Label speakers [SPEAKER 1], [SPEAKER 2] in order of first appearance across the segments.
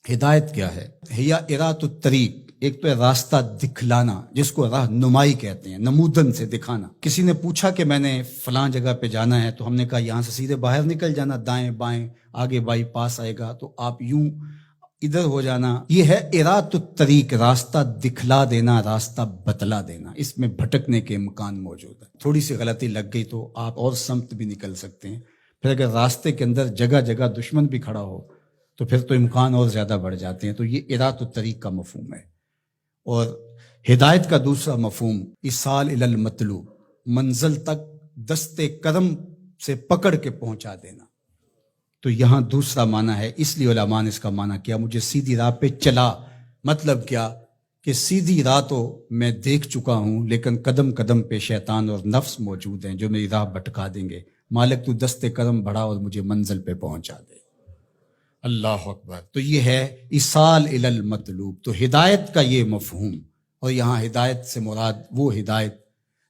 [SPEAKER 1] ہدایت کیا ہے؟ ہیا ارات الطریق، ایک تو ہے راستہ دکھلانا، جس کو راہ نمائی کہتے ہیں، نمودن سے دکھانا۔ کسی نے پوچھا کہ میں نے فلاں جگہ پہ جانا ہے، تو ہم نے کہا یہاں سے سیدھے باہر نکل جانا، دائیں بائیں آگے بائی پاس آئے گا، تو آپ یوں ادھر ہو جانا۔ یہ ہے ارات الطریق، راستہ دکھلا دینا، راستہ بتلا دینا۔ اس میں بھٹکنے کے امکان موجود ہے، تھوڑی سی غلطی لگ گئی تو آپ اور سمت بھی نکل سکتے ہیں۔ پھر اگر راستے کے اندر جگہ جگہ دشمن بھی کھڑا ہو تو پھر تو امکان اور زیادہ بڑھ جاتے ہیں۔ تو یہ ارات الطریق کا مفہوم ہے۔ اور ہدایت کا دوسرا مفہوم ایصال الی المطلوب، منزل تک دستے کرم سے پکڑ کے پہنچا دینا۔ تو یہاں دوسرا معنی ہے، اس لیے علماء نے اس کا معنی کیا مجھے سیدھی راہ پہ چلا۔ مطلب کیا کہ سیدھی راہ تو میں دیکھ چکا ہوں، لیکن قدم قدم پہ شیطان اور نفس موجود ہیں جو میری راہ بھٹکا دیں گے۔ مالک تو دستے کرم بڑھا اور مجھے منزل پہ پہنچا دے۔ اللہ اکبر۔ تو یہ ہے ایصال الی المطلوب۔ تو ہدایت کا یہ مفہوم، اور یہاں ہدایت سے مراد وہ ہدایت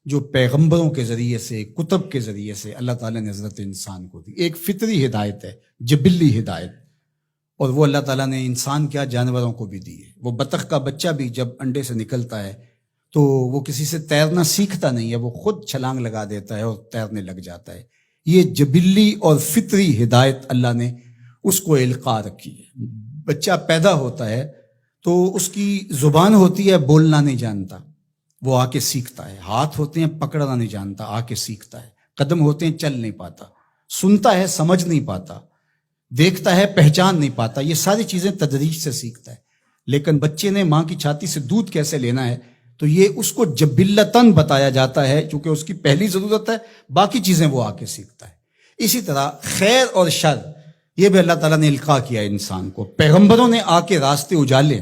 [SPEAKER 1] جو پیغمبروں کے ذریعے سے، کتب کے ذریعے سے اللہ تعالیٰ نے حضرت انسان کو دی۔ ایک فطری ہدایت ہے، جبلی ہدایت، اور وہ اللہ تعالیٰ نے انسان کیا جانوروں کو بھی دی ہے۔ وہ بطخ کا بچہ بھی جب انڈے سے نکلتا ہے تو وہ کسی سے تیرنا سیکھتا نہیں ہے، وہ خود چھلانگ لگا دیتا ہے اور تیرنے لگ جاتا ہے۔ یہ جبلی اور فطری ہدایت اللہ نے اس کو القاء رکھی ہے۔ بچہ پیدا ہوتا ہے تو اس کی زبان ہوتی ہے، بولنا نہیں جانتا، وہ آ کے سیکھتا ہے۔ ہاتھ ہوتے ہیں، پکڑنا نہیں جانتا، آ کے سیکھتا ہے۔ قدم ہوتے ہیں، چل نہیں پاتا۔ سنتا ہے، سمجھ نہیں پاتا۔ دیکھتا ہے، پہچان نہیں پاتا۔ یہ ساری چیزیں تدریج سے سیکھتا ہے۔ لیکن بچے نے ماں کی چھاتی سے دودھ کیسے لینا ہے، تو یہ اس کو جبلتاً بتایا جاتا ہے، چونکہ اس کی پہلی ضرورت ہے، باقی چیزیں وہ آ کے سیکھتا ہے۔ اسی طرح خیر اور شر، یہ بھی اللہ تعالیٰ نے القاء کیا انسان کو۔ پیغمبروں نے آ کے راستے اجالے،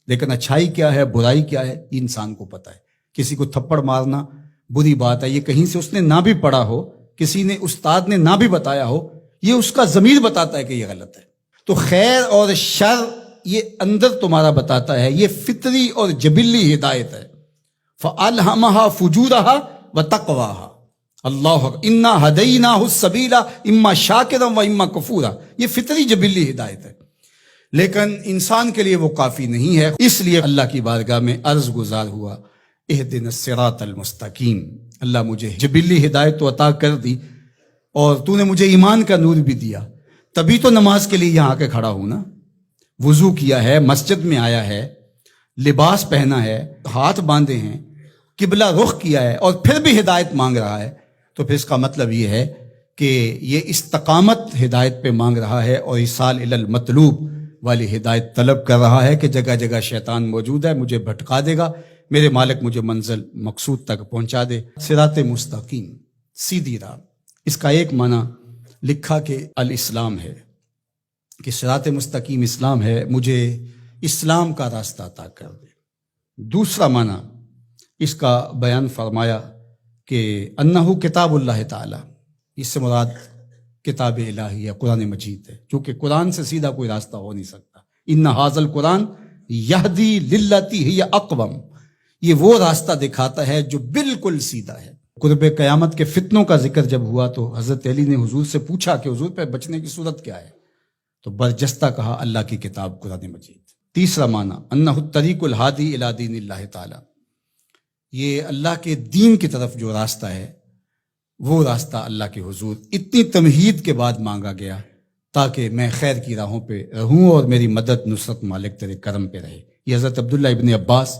[SPEAKER 1] لیکن اچھائی کیا ہے، برائی کیا ہے، یہ انسان کو پتہ ہے۔ کسی کو تھپڑ مارنا بری بات ہے، یہ کہیں سے اس نے نہ بھی پڑھا ہو، کسی نے استاد نے نہ بھی بتایا ہو، یہ اس کا ضمیر بتاتا ہے کہ یہ غلط ہے۔ تو خیر اور شر یہ اندر تمہارا بتاتا ہے، یہ فطری اور جبلی ہدایت ہے۔ فَأَلْهَمَهَا فُجُورَهَا وَتَقْوَاهَا۔ اللہ اِنَّا هَدَيْنَاهُ السَّبِيلَ إِمَّا شَاكِرًا وَإِمَّا كَفُورًا۔ یہ فطری جبلی ہدایت ہے، لیکن انسان کے لیے وہ کافی نہیں ہے۔ اس لیے اللہ کی بارگاہ میں عرض گزار ہوا، اهدنا الصراط المستقیم۔ اللہ مجھے جبلی ہدایت تو عطا کر دی، اور تو نے مجھے ایمان کا نور بھی دیا، تبھی تو نماز کے لیے یہاں آ کے کھڑا ہوں نا۔ وضو کیا ہے، مسجد میں آیا ہے، لباس پہنا ہے، ہاتھ باندھے ہیں، قبلہ رخ کیا ہے، اور پھر بھی ہدایت مانگ رہا ہے، تو پھر اس کا مطلب یہ ہے کہ یہ استقامت ہدایت پہ مانگ رہا ہے، اور ایصال الی المطلوب والی ہدایت طلب کر رہا ہے کہ جگہ جگہ شیطان موجود ہے، مجھے بھٹکا دے گا، میرے مالک مجھے منزل مقصود تک پہنچا دے۔ صراط مستقیم، سیدھی راہ۔ اس کا ایک معنی لکھا کہ الاسلام ہے، کہ صراط مستقیم اسلام ہے، مجھے اسلام کا راستہ عطا کر دے۔ دوسرا معنی اس کا بیان فرمایا کہ انہو کتاب اللہ تعالی، اس سے مراد کتاب الہی ہے، قرآن مجید ہے، کیونکہ قرآن سے سیدھا کوئی راستہ ہو نہیں سکتا۔ ان ھذا القرآن یہدی للتی ہی اقوم، یہ وہ راستہ دکھاتا ہے جو بالکل سیدھا ہے۔ قرب قیامت کے فتنوں کا ذکر جب ہوا تو حضرت علی نے حضور سے پوچھا کہ حضور پہ بچنے کی صورت کیا ہے، تو برجستہ کہا اللہ کی کتاب قرآن مجید۔ تیسرا معنی انہ الطریق الہادی الی دین اللہ تعالی، یہ اللہ کے دین کی طرف جو راستہ ہے، وہ راستہ اللہ کے حضور اتنی تمہید کے بعد مانگا گیا تاکہ میں خیر کی راہوں پہ رہوں اور میری مدد نصرت مالک تیرے کرم پہ رہے۔ یہ حضرت عبداللہ ابن عباس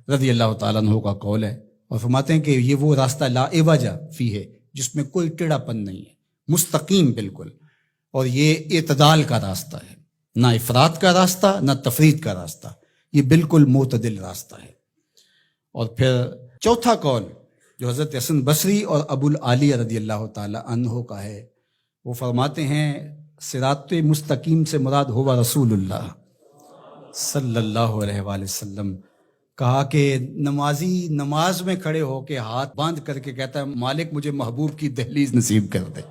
[SPEAKER 1] رضی اللہ تعالیٰ عنہ کا قول ہے، اور فرماتے ہیں کہ یہ وہ راستہ لا عوج فیہ ہے، جس میں کوئی ٹیڑھا پن نہیں ہے، مستقیم بالکل، اور یہ اعتدال کا راستہ ہے، نہ افراط کا راستہ نہ تفرید کا راستہ، یہ بالکل معتدل راستہ ہے۔ اور پھر چوتھا قول جو حضرت حسن بصری اور ابو العالیہ رضی اللہ تعالی عنہ کا ہے، وہ فرماتے ہیں صراط مستقیم سے مراد ہوا رسول اللہ صلی اللہ علیہ وآلہ وسلم۔ کہا کہ نمازی نماز میں کھڑے ہو کے ہاتھ باندھ کر کے کہتا ہے مالک مجھے محبوب کی دہلیز نصیب کر دے،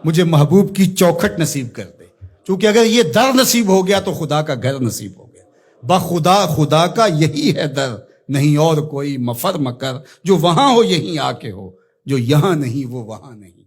[SPEAKER 1] مجھے محبوب کی چوکھٹ نصیب کر دے، کیونکہ اگر یہ در نصیب ہو گیا تو خدا کا گھر نصیب ہو گیا۔ بخدا خدا کا یہی ہے در، نہیں اور کوئی مفر مکر، جو وہاں ہو یہیں آ کے ہو، جو یہاں نہیں وہ وہاں نہیں۔